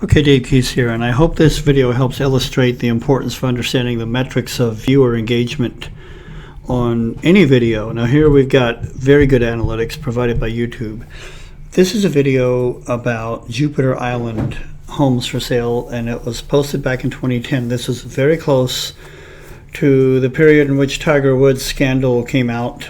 Okay, Dave Keys here, and I hope this video helps illustrate the importance of understanding the metrics of viewer engagement on any video. Now here we've got very good analytics provided by YouTube. This is a video about Jupiter Island homes for sale, and it was posted back in 2010. This was very close to the period in which Tiger Woods scandal came out,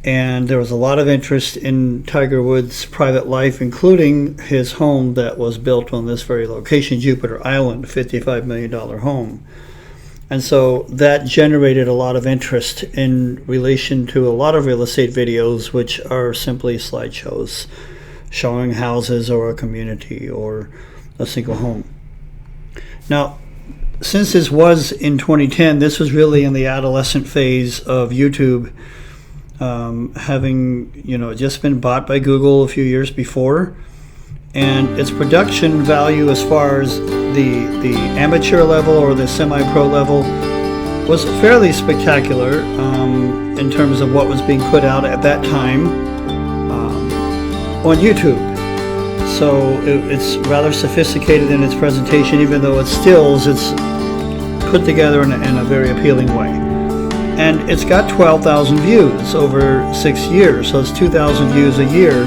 and there was a lot of interest in Tiger Woods' private life, including his home that was built on this very location, Jupiter Island, a $55 million home. And so that generated a lot of interest in relation to a lot of real estate videos, which are simply slideshows showing houses or a community or a single home. Now, since this was in 2010, this was really in the adolescent phase of YouTube, having just been bought by Google a few years before, and its production value as far as the amateur level or the semi-pro level was fairly spectacular in terms of what was being put out at that time on YouTube. So it's rather sophisticated in its presentation, even though it's stills. It's put together in a very appealing way. And it's got 12,000 views over 6 years, so it's 2,000 views a year.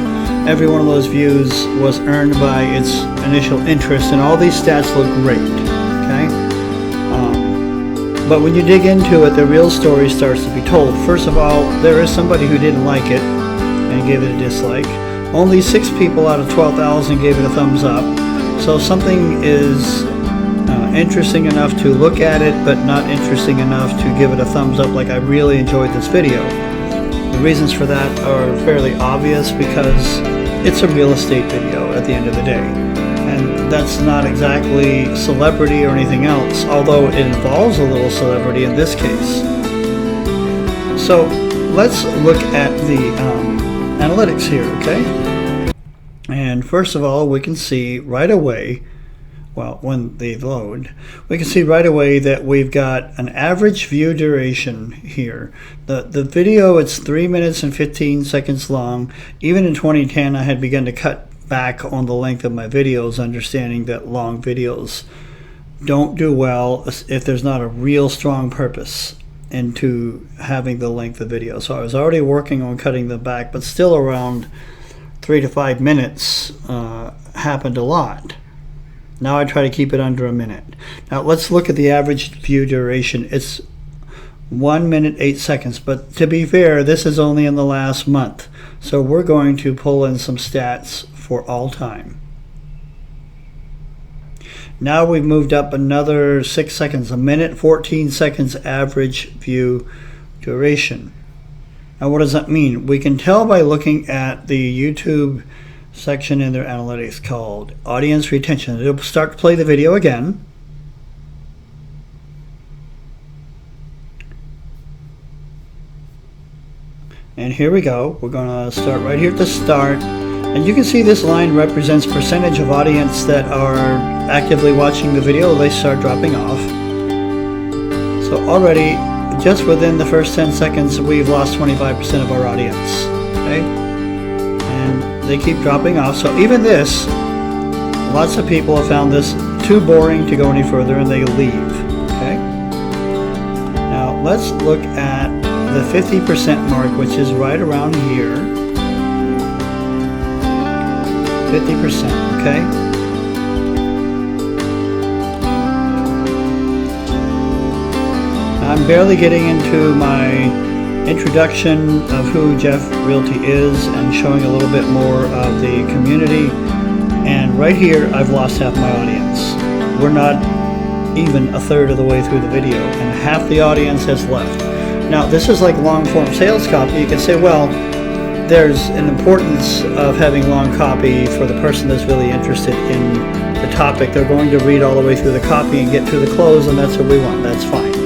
Every one of those views was earned by its initial interest, and all these stats look great, okay? But when you dig into it, the real story starts to be told. First of all, there is somebody who didn't like it and gave it a dislike. Only 6 people out of 12,000 gave it a thumbs up. So something is interesting enough to look at it, but not interesting enough to give it a thumbs up like I really enjoyed this video. The reasons for that are fairly obvious, because it's a real estate video at the end of the day. And that's not exactly celebrity or anything else, although it involves a little celebrity in this case. So let's look at the analytics here, okay? And first of all, we can see right away, well, when they load, we can see right away that we've got an average view duration here. The video, it's 3 minutes and 15 seconds long. Even in 2010, I had begun to cut back on the length of my videos, understanding that long videos don't do well if there's not a real strong purpose into having the length of video. So I was already working on cutting them back, but still around 3 to 5 minutes happened a lot. Now I try to keep it under a minute. Now let's look at the average view duration. It's 1 minute 8 seconds, but to be fair, this is only in the last month. So we're going to pull in some stats for all time. Now we've moved up another 6 seconds, 1 minute 14 seconds average view duration. Now what does that mean? We can tell by looking at the YouTube section in their analytics called audience retention. It'll start to play the video again. And here we go. We're going to start right here at the start. And you can see this line represents percentage of audience that are actively watching the video. They start dropping off. So already, just within the first 10 seconds, we've lost 25% of our audience. Okay? They keep dropping off. So even this, lots of people have found this too boring to go any further, and they leave. Okay. Now let's look at the 50% mark, which is right around here. 50%. Okay. I'm barely getting into my introduction of who Jeff Realty is and showing a little bit more of the community, and right here I've lost half my audience. We're not even a third of the way through the video, and half the audience has left. Now this is like long form sales copy. You can say, well, there's an importance of having long copy for the person that's really interested in the topic. They're going to read all the way through the copy and get to the close, and that's what we want. That's fine,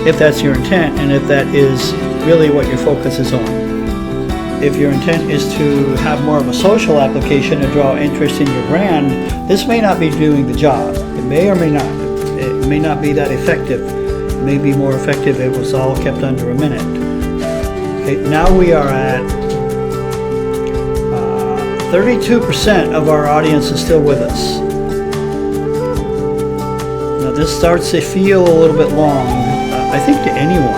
if that's your intent, and if that is really what your focus is on. If your intent is to have more of a social application and draw interest in your brand, this may not be doing the job. It may or may not. It may not be that effective. It may be more effective if it was all kept under a minute. Okay, now we are at 32% of our audience is still with us. Now this starts to feel a little bit long, I think to anyone,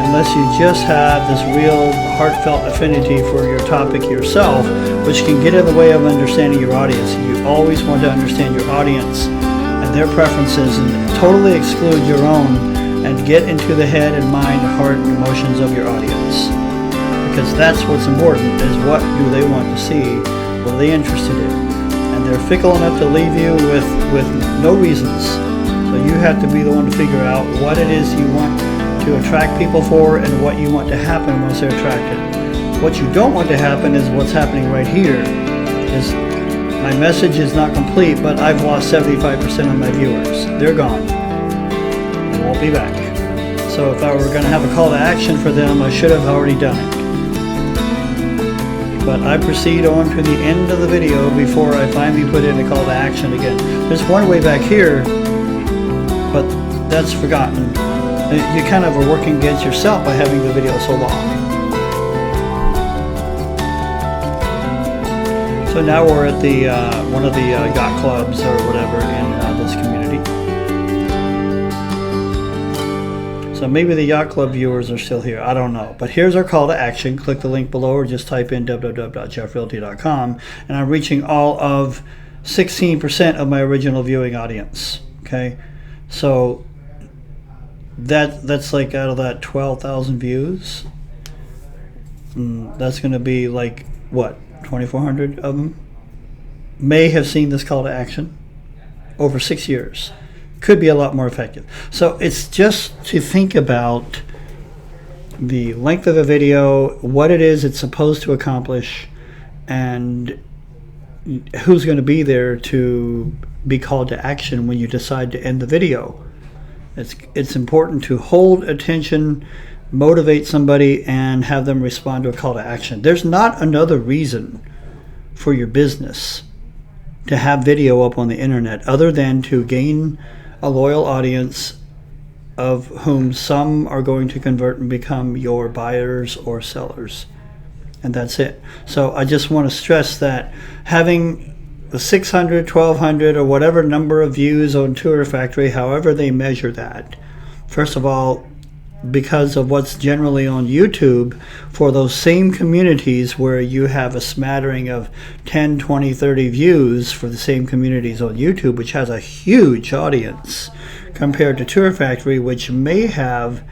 unless you just have this real heartfelt affinity for your topic yourself, which can get in the way of understanding your audience. You always want to understand your audience and their preferences and totally exclude your own, and get into the head and mind, heart, and emotions of your audience. Because that's what's important, is what do they want to see, what are they interested in. And they're fickle enough to leave you with no reasons. So you have to be the one to figure out what it is you want to attract people for and what you want to happen once they're attracted. What you don't want to happen is what's happening right here. Is my message is not complete, but I've lost 75% of my viewers. They're gone. They won't be back. So if I were going to have a call to action for them, I should have already done it. But I proceed on to the end of the video before I finally put in a call to action again. There's one way back here, but that's forgotten. You kind of are working against yourself by having the video so long. So now we're at the one of the yacht clubs or whatever in this community. So maybe the yacht club viewers are still here. I don't know. But here's our call to action. Click the link below or just type in www.jeffrealty.com, and I'm reaching all of 16% of my original viewing audience. Okay, so that's like out of that 12,000 views, that's going to be like what, 2,400 of them may have seen this call to action over 6 years. Could be a lot more effective. So it's just to think about the length of the video, what it is it's supposed to accomplish, and who's going to be there to be called to action when you decide to end the video. It's important to hold attention, motivate somebody, and have them respond to a call to action. There's not another reason for your business to have video up on the internet other than to gain a loyal audience, of whom some are going to convert and become your buyers or sellers. And that's it. So I just want to stress that having the 600, 1,200, or whatever number of views on Tour Factory, however they measure that, first of all, because of what's generally on YouTube, for those same communities where you have a smattering of 10, 20, 30 views for the same communities on YouTube, which has a huge audience compared to Tour Factory, which may have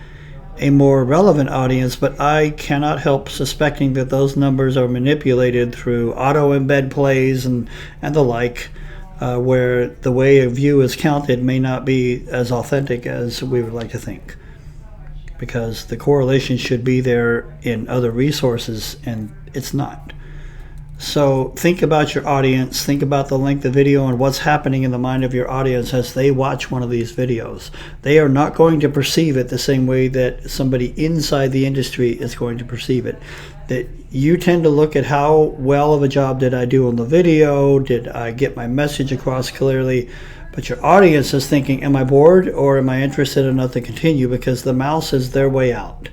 a more relevant audience, but I cannot help suspecting that those numbers are manipulated through auto embed plays and the like, where the way a view is counted may not be as authentic as we would like to think, because the correlation should be there in other resources and it's not. So think about your audience, think about the length of video and what's happening in the mind of your audience as they watch one of these videos. They are not going to perceive it the same way that somebody inside the industry is going to perceive it. That you tend to look at how well of a job did I do on the video, did I get my message across clearly, but your audience is thinking, am I bored or am I interested enough to continue, because the mouse is their way out.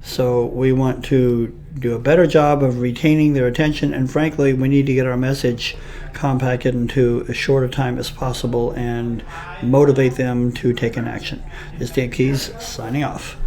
So we want to do a better job of retaining their attention, and frankly, we need to get our message compacted into as short a time as possible and motivate them to take an action. This is Dave Keys, signing off.